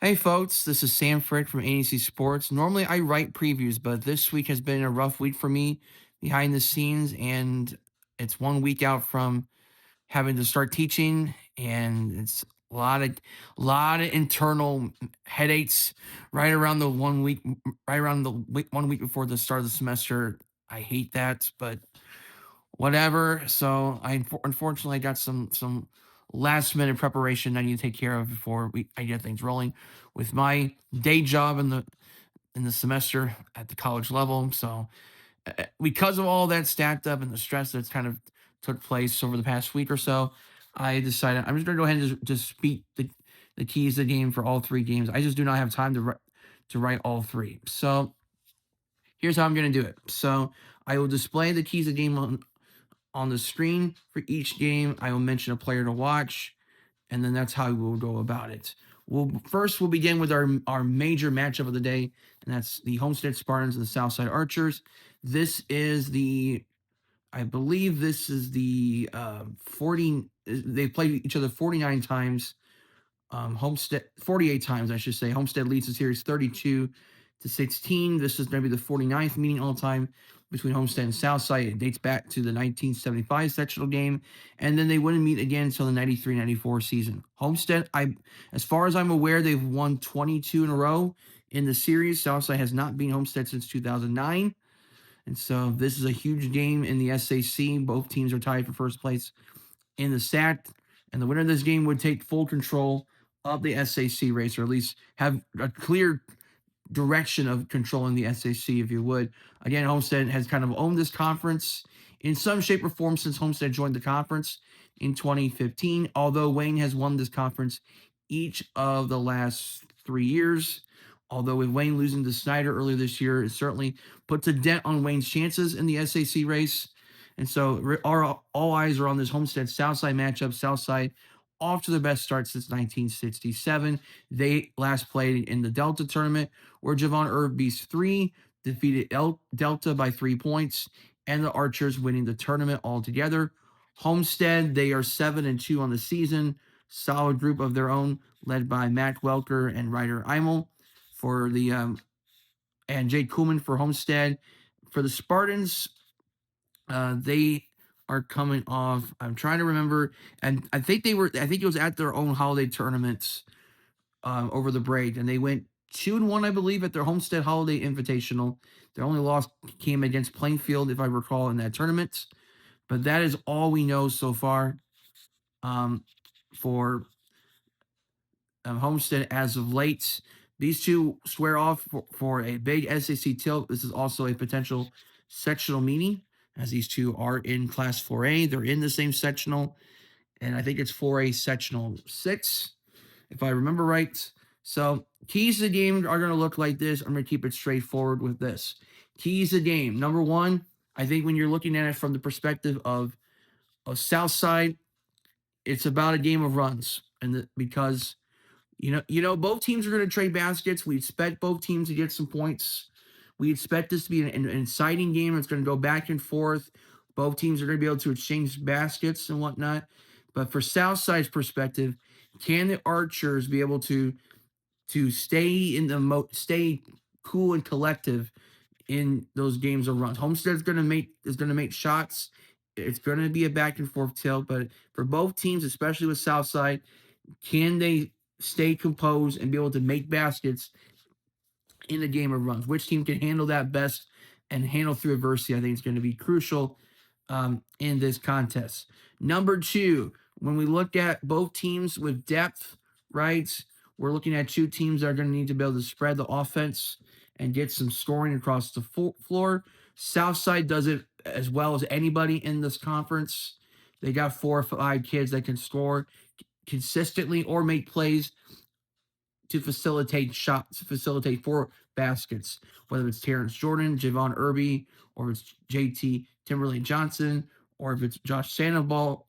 Hey folks, this is Sanford from ANEC Sports. Normally I write previews, but this week has been a rough week for me behind the scenes, and it's 1 week out from having to start teaching, and it's a lot of internal headaches right around the 1 week, right around the week, 1 week before the start of the semester. I hate that, but whatever. So unfortunately got some last minute preparation I need to take care of before I get things rolling with my day job in the semester at the college level. So because of all that stacked up and the stress that's kind of took place over the past week or so, I decided I'm just going to go ahead and just speak the keys of the game for all three games. I just do not have time to write all three. So here's how I'm going to do it. So I will display the keys of the game on the screen for each game. I will mention a player to watch, and then that's how we'll go about it. We'll begin with our major matchup of the day, and that's the Homestead Spartans and the Southside Archers. This is the I believe this is the 40. They played each other 49 times. Homestead 48 times, I should say. Homestead leads the series 32-16. This is going to be the 49th meeting all time between Homestead and Southside. It dates back to the 1975 sectional game, and then they wouldn't meet again until the 93-94 season. Homestead, as far as I'm aware, they've won 22 in a row in the series. Southside has not beaten Homestead since 2009. And so this is a huge game in the SAC. Both teams are tied for first place in the SAC, and the winner of this game would take full control of the SAC race, or at least have a clear direction of controlling the SAC, if you would. Again, Homestead has kind of owned this conference in some shape or form since Homestead joined the conference in 2015, although Wayne has won this conference each of the last 3 years. Although with Wayne losing to Snyder earlier this year, it certainly puts a dent on Wayne's chances in the SAC race. And so all eyes are on this Homestead Southside matchup. Southside off to the best start since 1967. They last played in the Delta tournament, where Javon Irby's three defeated Delta by 3 points, and the Archers winning the tournament altogether. Homestead, they are 7-2 on the season. Solid group of their own, led by Matt Welker and Ryder Eimel for the and Jake Kuhlman for Homestead. For the Spartans, they are coming off. I'm trying to remember, and I think it was at their own holiday tournaments over the break, and they went 2-1, I believe, at their Homestead Holiday Invitational. Their only loss came against Plainfield, if I recall, in that tournament. But that is all we know so far for Homestead as of late. These two square off for a big SAC tilt. This is also a potential sectional meeting, as these two are in Class 4A. They're in the same sectional, and I think it's 4A sectional 6, if I remember right. So keys to the game are going to look like this. I'm going to keep it straightforward with this. Keys to the game. Number one, I think when you're looking at it from the perspective of Southside, it's about a game of runs, and because both teams are going to trade baskets. We expect both teams to get some points. We expect this to be an exciting game. It's going to go back and forth. Both teams are going to be able to exchange baskets and whatnot. But for Southside's perspective, can the Archers be able to stay cool and collective in those games of runs? Homestead is going to make shots. It's going to be a back and forth tilt, but for both teams, especially with Southside, can they stay composed and be able to make baskets in a game of runs? Which team can handle that best and handle through adversity? I think is going to be crucial in this contest. Number two, when we look at both teams with depth, right, we're looking at two teams that are going to need to be able to spread the offense and get some scoring across the floor. Southside does it as well as anybody in this conference. They got 4 or 5 kids that can score consistently or make plays to facilitate shots, facilitate 4 baskets, whether it's Terrence Jordan, Javon Irby, or it's JT Timberlake Johnson, or if it's Josh Sandoval.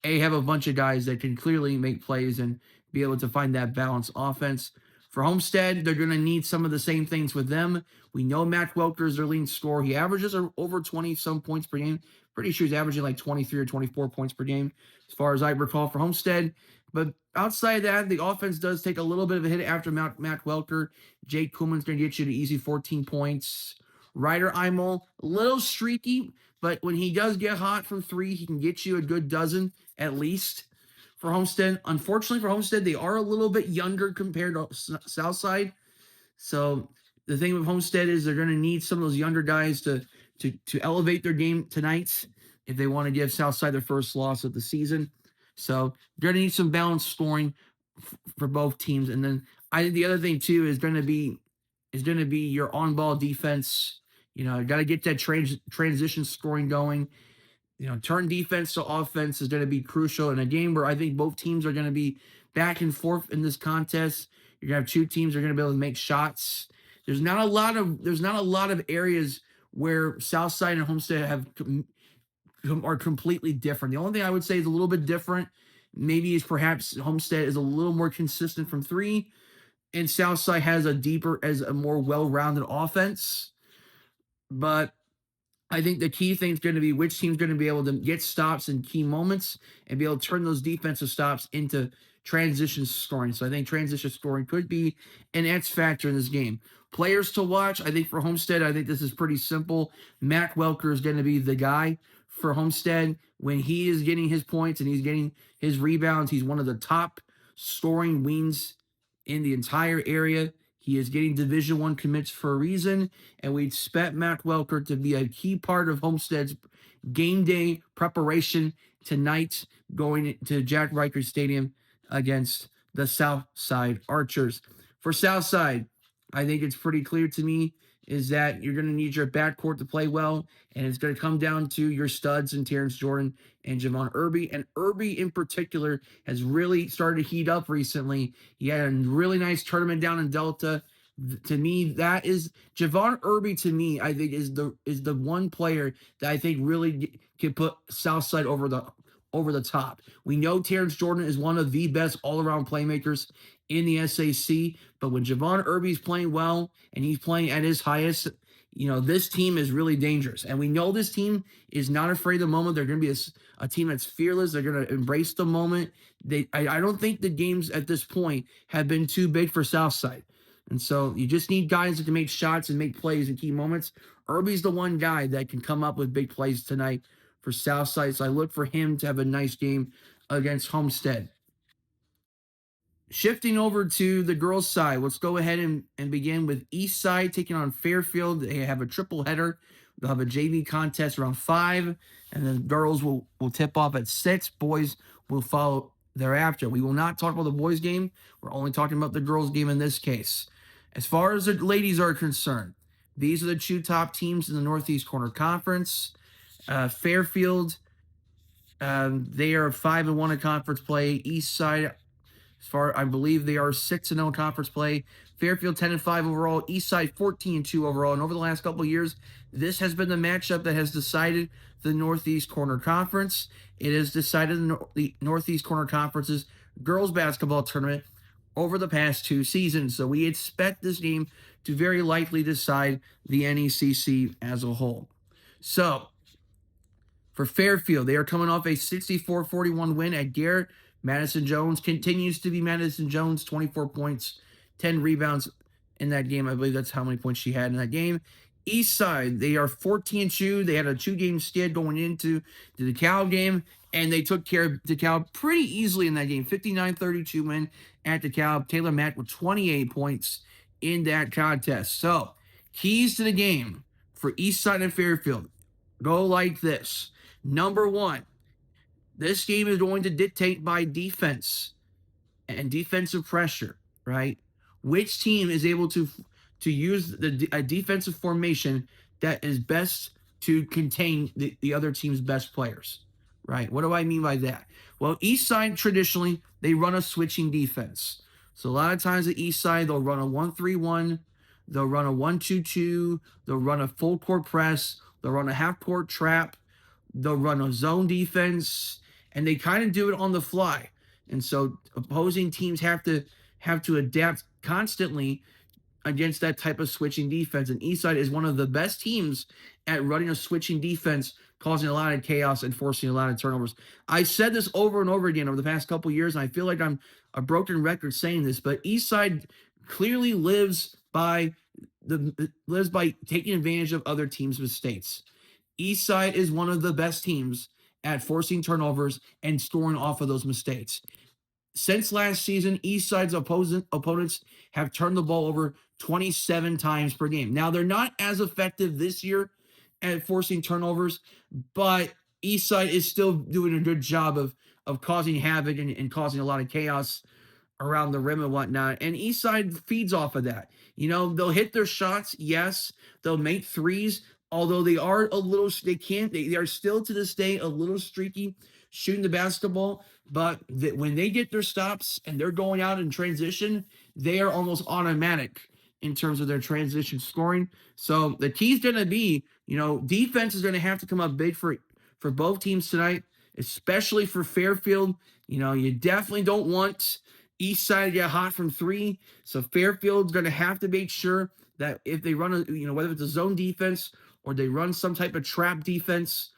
They have a bunch of guys that can clearly make plays and be able to find that balanced offense. For Homestead, they're going to need some of the same things with them. We know Matt Welker is their leading scorer. He averages over 20-some points per game. Pretty sure he's averaging like 23 or 24 points per game, as far as I recall for Homestead. But outside of that, the offense does take a little bit of a hit after Matt Welker. Jake Kuhlman's going to get you to easy 14 points. Ryder Imel, a little streaky, but when he does get hot from three, he can get you a good dozen at least for Homestead. Unfortunately for Homestead, they are a little bit younger compared to Southside. So the thing with Homestead is they're going to need some of those younger guys to elevate their game tonight if they want to give Southside their first loss of the season. So they're going to need some balanced scoring for both teams. And then I think the other thing too is going to be your on-ball defense. You know, got to get that transition scoring going. You know, turn defense to offense is going to be crucial in a game where I think both teams are going to be back and forth in this contest. You're going to have two teams that are going to be able to make shots. There's not a lot of areas where Southside and Homestead are completely different. The only thing I would say is a little bit different, maybe, is perhaps Homestead is a little more consistent from three, and Southside has a more well-rounded offense. But I think the key thing is going to be which team's going to be able to get stops in key moments and be able to turn those defensive stops into transition scoring. So I think transition scoring could be an X factor in this game. Players to watch, I think for Homestead, I think this is pretty simple. Matt Welker is going to be the guy for Homestead. When he is getting his points and he's getting his rebounds, he's one of the top scoring wings in the entire area. He is getting Division I commits for a reason, and we expect Matt Welker to be a key part of Homestead's game day preparation tonight, going to Jack Riker Stadium against the Southside Archers. For Southside, I think it's pretty clear to me is that you're going to need your backcourt to play well, and it's going to come down to your studs and Terrence Jordan and Javon Irby. And Irby in particular has really started to heat up recently. He had a really nice tournament down in Delta. To me, that is Javon Irby. To me, I think is the one player that I think really can put Southside over the top. We know Terrence Jordan is one of the best all-around playmakers in the SAC, but when Javon Irby's playing well and he's playing at his highest, you know, this team is really dangerous. And we know this team is not afraid of the moment. They're going to be a team that's fearless. They're going to embrace the moment. I don't think the games at this point have been too big for Southside. And so you just need guys that can make shots and make plays in key moments. Irby's the one guy that can come up with big plays tonight for Southside. So I look for him to have a nice game against Homestead. Shifting over to the girls' side, let's go ahead and begin with Eastside taking on Fairfield. They have a triple header. They'll have a JV contest around 5, and then girls will tip off at 6. Boys will follow thereafter. We will not talk about the boys' game. We're only talking about the girls' game in this case. As far as the ladies are concerned, these are the two top teams in the Northeast Corner Conference. Fairfield, they are 5-1 in conference play. Eastside, as far I believe they are 6-0 in conference play. Fairfield 10-5 overall. Eastside 14-2 overall. And over the last couple of years, this has been the matchup that has decided the Northeast Corner Conference. It has decided the Northeast Corner Conference's girls basketball tournament over the past 2 seasons. So we expect this game to very likely decide the NECC as a whole. So for Fairfield, they are coming off a 64-41 win at Garrett. Madison Jones continues to be Madison Jones, 24 points, 10 rebounds in that game. I believe that's how many points she had in that game. Eastside, they are 14-2. They had a 2-game skid going into the DeKalb game, and they took care of DeKalb pretty easily in that game. 59-32 win at DeKalb. Taylor Mack with 28 points in that contest. So, keys to the game for Eastside and Fairfield go like this. Number 1, this game is going to dictate by defense and defensive pressure, right? Which team is able to use a defensive formation that is best to contain the other team's best players, right? What do I mean by that? Well, Eastside traditionally, they run a switching defense. So a lot of times at Eastside, they'll run a 1-3-1, they'll run a 1-2-2, they'll run a full court press, they'll run a half court trap, they'll run a zone defense, and they kind of do it on the fly. And so opposing teams have to adapt constantly against that type of switching defense. And Eastside is one of the best teams at running a switching defense causing a lot of chaos and forcing a lot of turnovers. I said this over and over again over the past couple years, and I feel like I'm a broken record saying this, but Eastside clearly lives by taking advantage of other teams' mistakes. Eastside is one of the best teams at forcing turnovers and scoring off of those mistakes. Since last season, Eastside's opponents have turned the ball over 27 times per game. Now, they're not as effective this year at forcing turnovers, but Eastside is still doing a good job of causing havoc and causing a lot of chaos around the rim and whatnot. And Eastside feeds off of that. They'll hit their shots. Yes, they'll make threes. Although they are a little, they are still to this day a little streaky shooting the basketball. But when they get their stops and they're going out in transition, they are almost automatic in terms of their transition scoring. So the key is going to be, defense is going to have to come up big for both teams tonight, especially for Fairfield. You definitely don't want Eastside to get hot from three. So Fairfield's going to have to make sure that if they run, whether it's a zone defense or they run some type of trap defense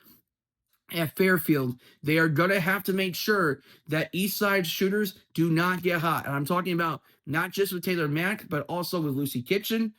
at Fairfield, they are going to have to make sure that Eastside shooters do not get hot. And I'm talking about not just with Taylor Mack, but also with Lucy Kitchen,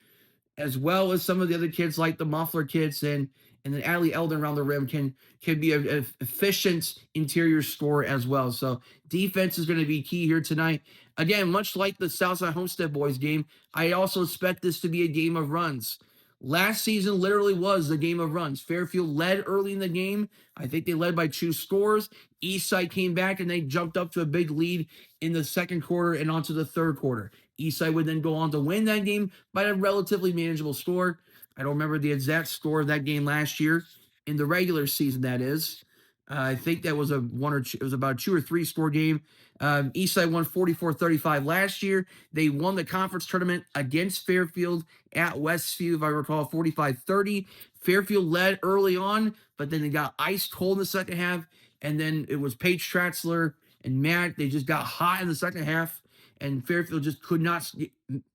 as well as some of the other kids like the Muffler kids and then Allie Eldon around the rim can be an efficient interior scorer as well. So defense is going to be key here tonight. Again, much like the Southside Homestead boys game, I also expect this to be a game of runs. Last season literally was the game of runs. Fairfield led early in the game. I think they led by 2 scores. Eastside came back and they jumped up to a big lead in the second quarter and onto the third quarter. Eastside would then go on to win that game by a relatively manageable score. I don't remember the exact score of that game last year in the regular season, that is. I think that was it was about a 2 or 3 score game. Eastside won 44-35 last year. They won the conference tournament against Fairfield at Westview, if I recall, 45-30. Fairfield led early on, but then they got ice cold in the second half. And then it was Paige Tratzler and Matt. They just got hot in the second half, and Fairfield just could not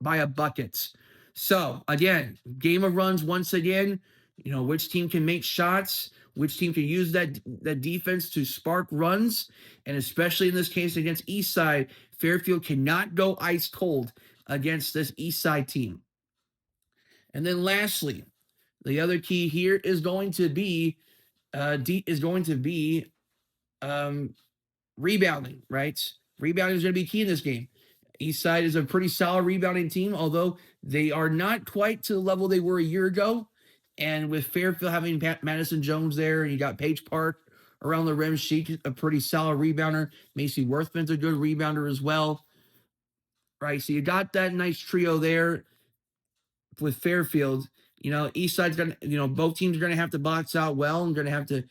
buy a bucket. So, again, game of runs once again. Which team can make shots, which team can use that defense to spark runs, and especially in this case against Eastside, Fairfield cannot go ice cold against this Eastside team. And then lastly, the other key here is going to be rebounding, right? Rebounding is going to be key in this game. Eastside is a pretty solid rebounding team, although they are not quite to the level they were a year ago. And with Fairfield having Madison Jones there, and you got Paige Park around the rim, she's a pretty solid rebounder. Macy Worthman's a good rebounder as well, right? So you got that nice trio there with Fairfield. Eastside's going to, both teams are going to have to box out well and going to have to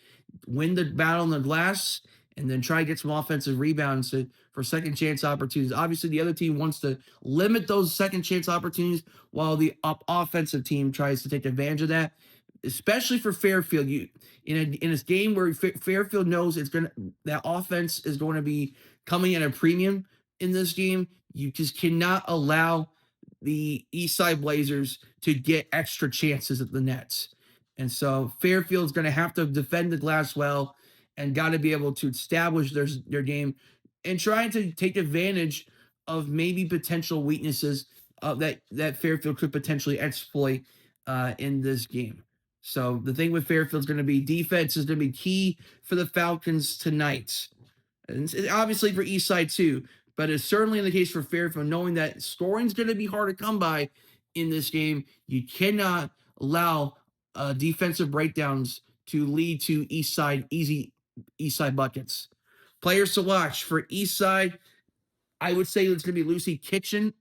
win the battle on the glass and then try to get some offensive rebounds for second chance opportunities. Obviously, the other team wants to limit those second chance opportunities while the offensive team tries to take advantage of that, especially for Fairfield. In a game where Fairfield knows that offense is going to be coming at a premium in this game, you just cannot allow the Eastside Blazers to get extra chances at the nets. And so Fairfield's going to have to defend the glass well and got to be able to establish their game and trying to take advantage of maybe potential weaknesses that Fairfield could potentially exploit in this game. So the thing with Fairfield is going to be defense is going to be key for the Falcons tonight. And obviously for Eastside too, but it's certainly in the case for Fairfield, knowing that scoring is going to be hard to come by in this game. You cannot allow defensive breakdowns to lead to easy Eastside buckets. Players to watch for Eastside, I would say it's going to be Lucy Kitchen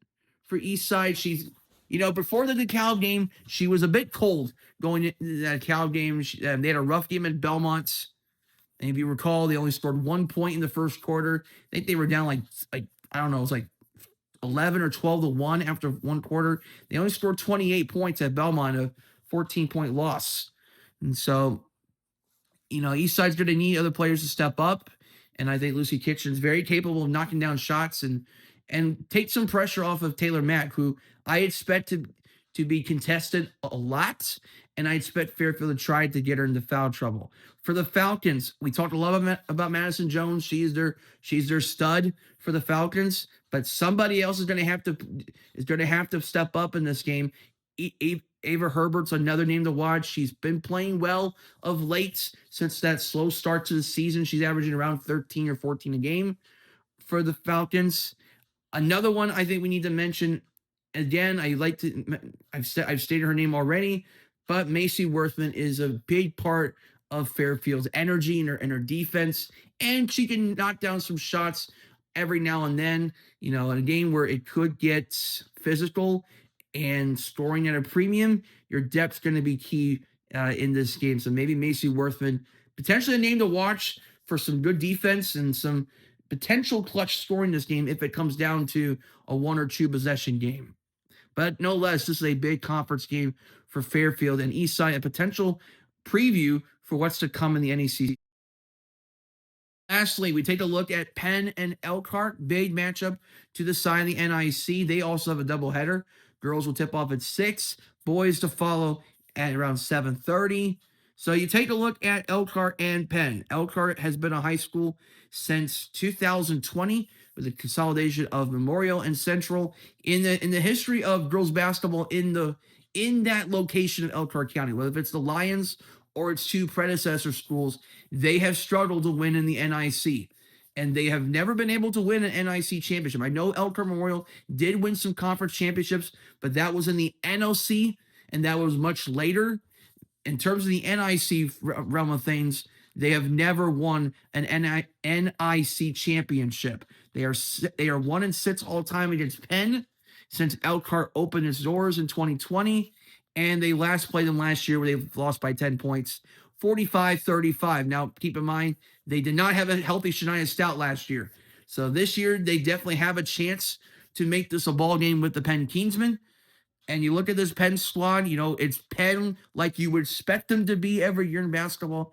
for Eastside. She's, before the DeKalb game, she was a bit cold going into that DeKalb game. They had a rough game at Belmont. And if you recall, they only scored 1 point in the first quarter. I think they were down like I don't know, it was like 11 or 12-1 after one quarter. They only scored 28 points at Belmont, a 14-point loss. And so, Eastside's going to need other players to step up. And I think Lucy Kitchen's very capable of knocking down shots and take some pressure off of Taylor Mack, who I expect to to be contested a lot, and I expect Fairfield to try to get her into foul trouble. For the Falcons, we talked a lot about Madison Jones. She's their stud for the Falcons, but somebody else is going to have to step up in this game. Ava Herbert's another name to watch. She's been playing well of late since that slow start to the season. She's averaging around 13 or 14 a game for the Falcons. Another one I think we need to mention. Again, I've stated her name already, but Macy Worthman is a big part of Fairfield's energy and her defense, and she can knock down some shots every now and then. In a game where it could get physical and scoring at a premium, your depth's going to be key in this game. So maybe Macy Worthman, potentially a name to watch for some good defense and some potential clutch scoring this game if it comes down to a one or two possession game. But no less, this is a big conference game for Fairfield and Eastside, a potential preview for what's to come in the NEC. Lastly, we take a look at Penn and Elkhart, big matchup to the side of the NIC. They also have a doubleheader. Girls will tip off at 6, boys to follow at around 7:30. So you take a look at Elkhart and Penn. Elkhart has been a high school since 2020 with a consolidation of Memorial and Central in the history of girls basketball in that location of Elkhart County, whether it's the Lions or its two predecessor schools. They have struggled to win in the NIC, and they have never been able to win an NIC championship. I know Elkhart Memorial did win some conference championships, but that was in the NOC, and that was much later. In terms of the NIC realm of things, they have never won an NIC championship. They are 1-6 all time against Penn since Elkhart opened its doors in 2020, and they last played them last year where they lost by 10 points, 45-35. Now, keep in mind, they did not have a healthy Shania Stout last year. So this year, they definitely have a chance to make this a ball game with the Penn Kingsmen. And you look at this Penn squad, it's Penn like you would expect them to be every year in basketball.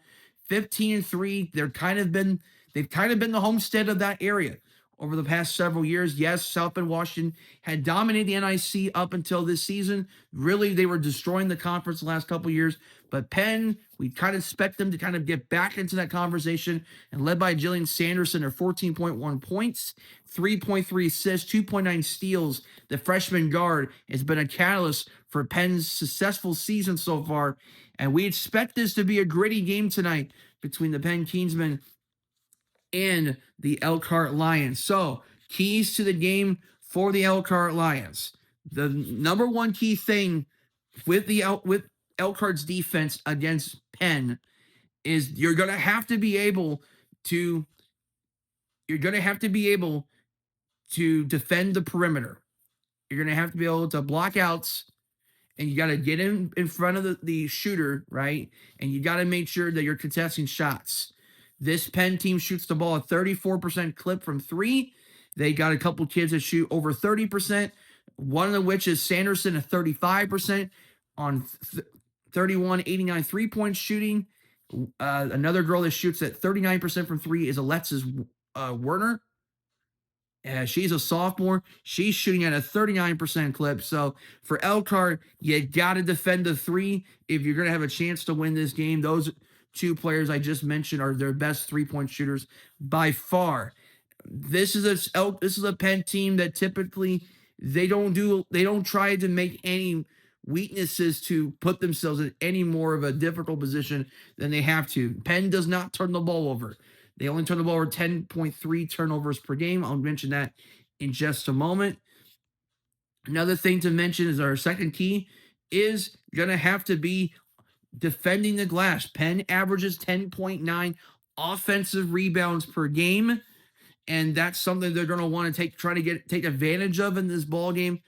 15-3. They've kind of been the Homestead of that area over the past several years. Yes, South Bend Washington had dominated the NIC up until this season. Really, they were destroying the conference the last couple of years. But Penn, we kind of expect them to kind of get back into that conversation. And led by Jillian Sanderson, her 14.1 points, 3.3 assists, 2.9 steals. The freshman guard has been a catalyst for Penn's successful season so far. And we expect this to be a gritty game tonight between the Penn Kingsmen and the Elkhart Lions. So, keys to the game for the Elkhart Lions. The number one key thing with Elkhart's defense against Penn is you're going to have to be able to defend the perimeter. You're going to have to be able to block outs, and you got to get in front of the shooter, right? And you got to make sure that you're contesting shots. This Penn team shoots the ball at 34% clip from 3. They got a couple kids that shoot over 30%, one of which is Sanderson at 35% on 31-89 three-point shooting. Another girl that shoots at 39% from 3 is Alexis Werner. She's a sophomore. She's shooting at a 39% clip. So for Elkhart, you got to defend the 3 if you're going to have a chance to win this game. Those two players I just mentioned are their best three-point shooters by far. This is a Penn team that typically they don't try to make any weaknesses to put themselves in any more of a difficult position than they have to. Penn does not turn the ball over. They only turn the ball over 10.3 turnovers per game. I'll mention that in just a moment. Another thing to mention is our second key is going to have to be defending the glass. Penn averages 10.9 offensive rebounds per game, and that's something they're going to want to take advantage of in this ball game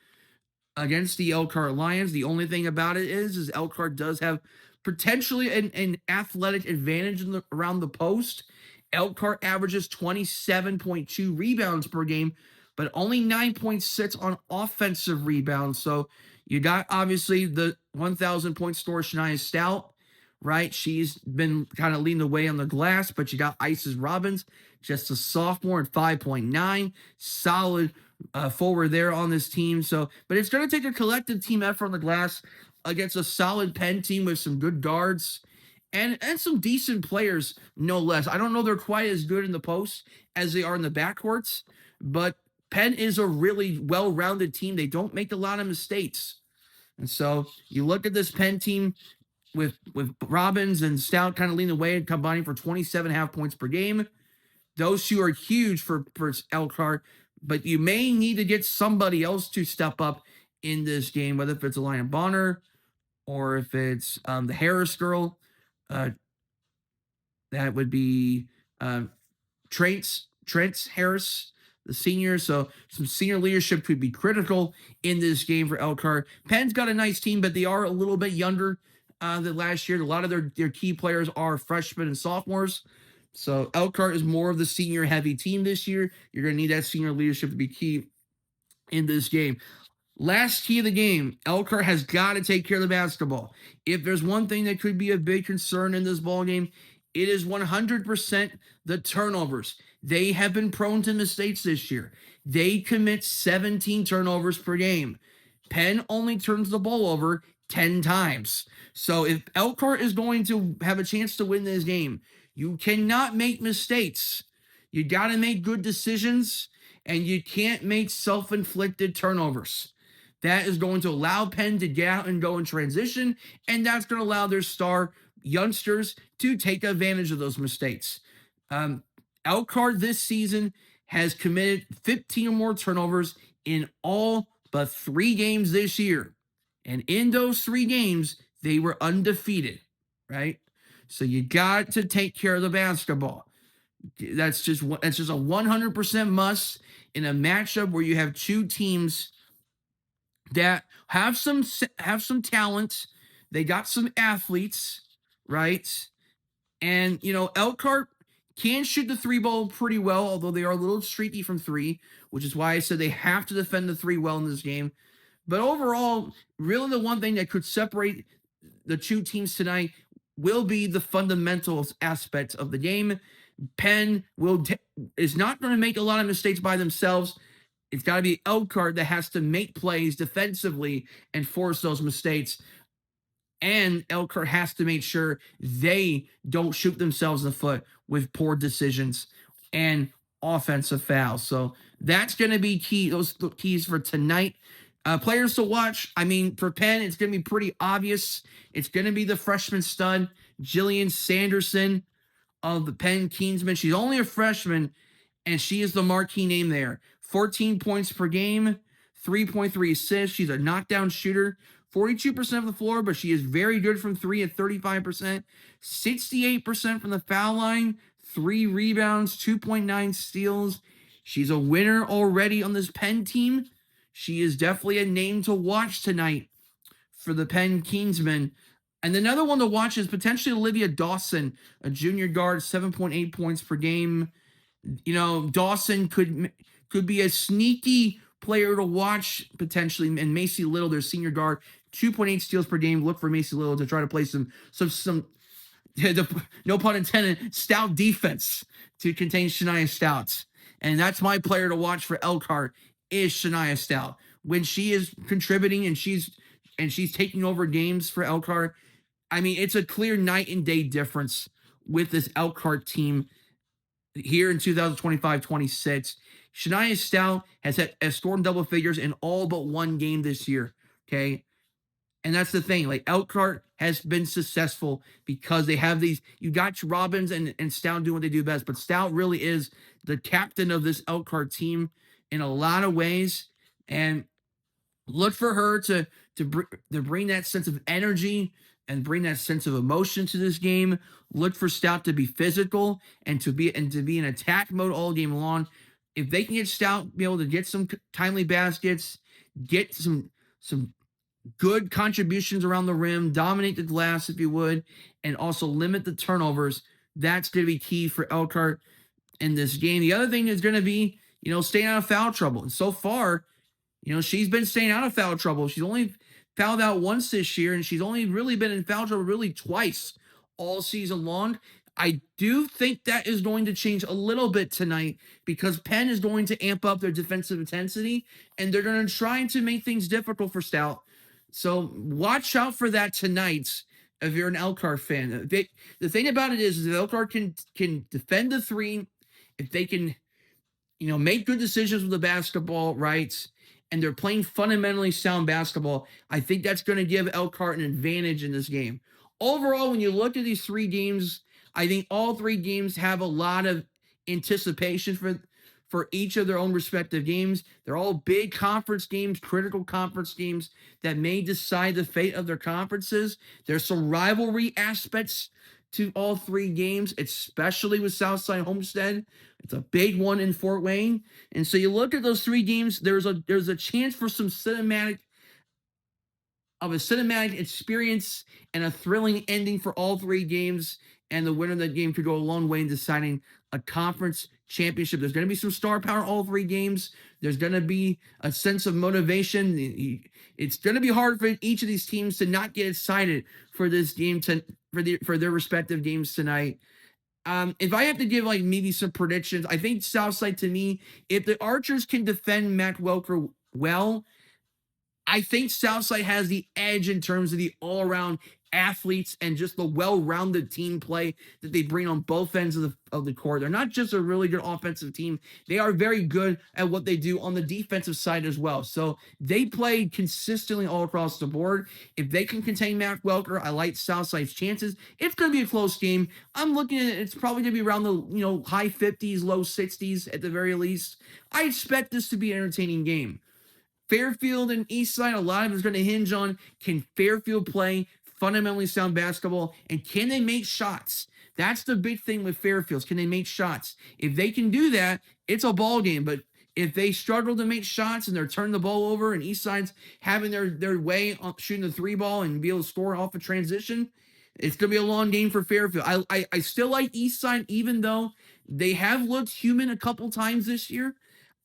against the Elkhart Lions. The only thing about it is Elkhart does have potentially an athletic advantage around the post. Elkhart averages 27.2 rebounds per game, but only 9.6 on offensive rebounds. So you got obviously the 1,000 point scorer Shania Stout, right? She's been kind of leading the way on the glass, but you got Isis Robbins, just a sophomore at 5.9, solid forward there on this team. So, but it's going to take a collective team effort on the glass against a solid Penn team with some good guards and some decent players, no less. I don't know they're quite as good in the post as they are in the backcourts, but Penn is a really well-rounded team. They don't make a lot of mistakes. And so you look at this Penn team with Robbins and Stout kind of leading the way and combining for 27.5 points per game. Those two are huge for Elkhart, but you may need to get somebody else to step up in this game, whether if it's Alina Bonner or if it's the Harris girl. Uh, that would be Trent Harris, the senior. So some senior leadership could be critical in this game for Elkhart. Penn's got a nice team, but they are a little bit younger than last year. A lot of their key players are freshmen and sophomores. So Elkhart is more of the senior heavy team this year. You're going to need that senior leadership to be key in this game. Last key of the game, Elkhart has got to take care of the basketball. If there's one thing that could be a big concern in this ball game, it is 100% the turnovers. They have been prone to mistakes this year. They commit 17 turnovers per game. Penn only turns the ball over 10 times. So if Elkhart is going to have a chance to win this game, you cannot make mistakes. You got to make good decisions, and you can't make self-inflicted turnovers. That is going to allow Penn to get out and go in transition, and that's going to allow their star youngsters to take advantage of those mistakes. Elkhart this season has committed 15 or more turnovers in all but 3 games this year. And in those 3 games, they were undefeated, right? So you got to take care of the basketball. That's just a 100% must in a matchup where you have 2 teams that have some talent. They got some athletes, right? And Elkhart can shoot the 3 ball pretty well, although they are a little streaky from 3, which is why I said they have to defend the 3 well in this game. But overall, really the one thing that could separate the 2 teams tonight will be the fundamentals aspects of the game. Penn is not going to make a lot of mistakes by themselves. It's got to be Elkhart that has to make plays defensively and force those mistakes. And Elkhart has to make sure they don't shoot themselves in the foot with poor decisions and offensive fouls. So that's going to be key. Those keys for tonight. Players to watch. I mean, for Penn, it's going to be pretty obvious. It's going to be the freshman stud, Jillian Sanderson of the Penn Kingsmen. She's only a freshman, and she is the marquee name there. 14 points per game, 3.3 assists. She's a knockdown shooter. 42% of the floor, but she is very good from 3 at 35%. 68% from the foul line, 3 rebounds, 2.9 steals. She's a winner already on this Penn team. She is definitely a name to watch tonight for the Penn Kingsmen. And another one to watch is potentially Olivia Dawson, a junior guard, 7.8 points per game. Dawson could be a sneaky player to watch potentially. And Macy Little, their senior guard, 2.8 steals per game. Look for Macy Little to try to play some no pun intended, stout defense to contain Shania Stout. And that's my player to watch for Elkhart is Shania Stout. When she is contributing and she's taking over games for Elkhart, I mean, it's a clear night and day difference with this Elkhart team here in 2025-26. Shania Stout has scored double figures in all but 1 game this year, okay? And that's the thing. Like, Elkhart has been successful because they have these. You got Robbins and Stout doing what they do best, but Stout really is the captain of this Elkhart team in a lot of ways. And look for her to bring that sense of energy and bring that sense of emotion to this game. Look for Stout to be physical and to be in attack mode all game long. If they can get Stout, be able to get some timely baskets, get some good contributions around the rim, dominate the glass if you would, and also limit the turnovers, that's going to be key for Elkhart in this game. The other thing is going to be, staying out of foul trouble. And so far, she's been staying out of foul trouble. She's only fouled out once this year, and she's only really been in foul trouble really twice all season long. I do think that is going to change a little bit tonight because Penn is going to amp up their defensive intensity and they're going to try to make things difficult for Stout. So watch out for that tonight if you're an Elkhart fan. The thing about it is if Elkhart can defend the three, if they can make good decisions with the basketball, right? And they're playing fundamentally sound basketball. I think that's going to give Elkhart an advantage in this game. Overall, when you look at these three games, I think all three games have a lot of anticipation for each of their own respective games. They're all big conference games, critical conference games that may decide the fate of their conferences. There's some rivalry aspects to all three games, especially with Southside Homestead. It's a big one in Fort Wayne. And so you look at those three games, there's a chance for some cinematic experience and a thrilling ending for all three games. And the winner of that game could go a long way in deciding a conference championship. There's going to be some star power in all three games. There's going to be a sense of motivation. It's going to be hard for each of these teams to not get excited for this game for their respective games tonight. If I have to give maybe some predictions, I think Southside to me, if the Archers can defend Matt Welker well, I think Southside has the edge in terms of the all-around athletes and just the well-rounded team play that they bring on both ends of the court. They're not just a really good offensive team. They are very good at what they do on the defensive side as well. So they play consistently all across the board. If they can contain Matt Welker, I like Southside's chances. It's going to be a close game. I'm looking at it's probably going to be around the high 50s, low 60s at the very least. I expect this to be an entertaining game. Fairfield and Eastside, a lot of it is going to hinge on can Fairfield play fundamentally sound basketball and can they make shots? That's the big thing with Fairfield. Can they make shots? If they can do that, it's a ball game. But if they struggle to make shots and they're turning the ball over and Eastside's having their way on shooting the three ball and be able to score off a transition, it's going to be a long game for Fairfield. I still like Eastside, even though they have looked human a couple times this year.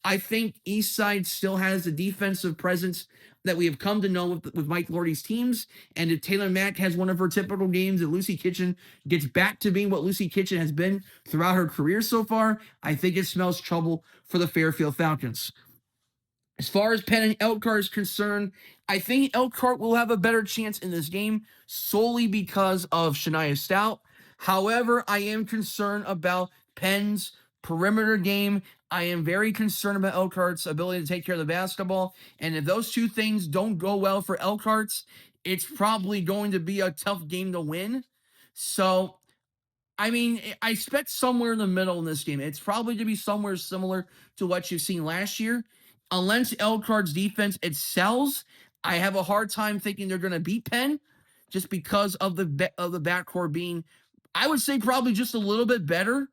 I think Eastside still has the defensive presence that we have come to know with Mike Lordy's teams. And if Taylor Mack has one of her typical games, and Lucy Kitchen gets back to being what Lucy Kitchen has been throughout her career so far, I think it smells trouble for the Fairfield Falcons. As far as Penn and Elkhart is concerned, I think Elkhart will have a better chance in this game solely because of Shania Stout. However, I am concerned about Penn's perimeter game. I am very concerned about Elkhart's ability to take care of the basketball. And if those two things don't go well for Elkhart's, it's probably going to be a tough game to win. So, I mean, I expect somewhere in the middle in this game. It's probably going to be somewhere similar to what you've seen last year. Unless Elkhart's defense excels, I have a hard time thinking they're going to beat Penn just because of the backcourt being, I would say, probably just a little bit better.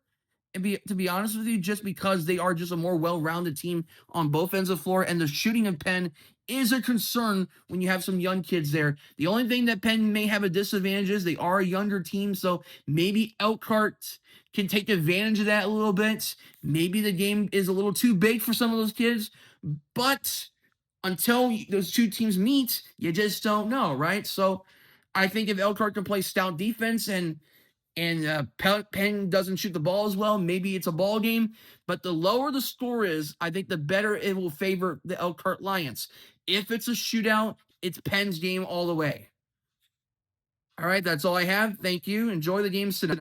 And to be honest with you, just because they are just a more well-rounded team on both ends of the floor, and the shooting of Penn is a concern when you have some young kids there. The only thing that Penn may have a disadvantage is they are a younger team, so maybe Elkhart can take advantage of that a little bit. Maybe the game is a little too big for some of those kids, but until those two teams meet, you just don't know, right? So I think if Elkhart can play stout defense and Penn doesn't shoot the ball as well, maybe it's a ball game. But the lower the score is, I think the better it will favor the Elkhart Lions. If it's a shootout, it's Penn's game all the way. All right, that's all I have. Thank you. Enjoy the games tonight.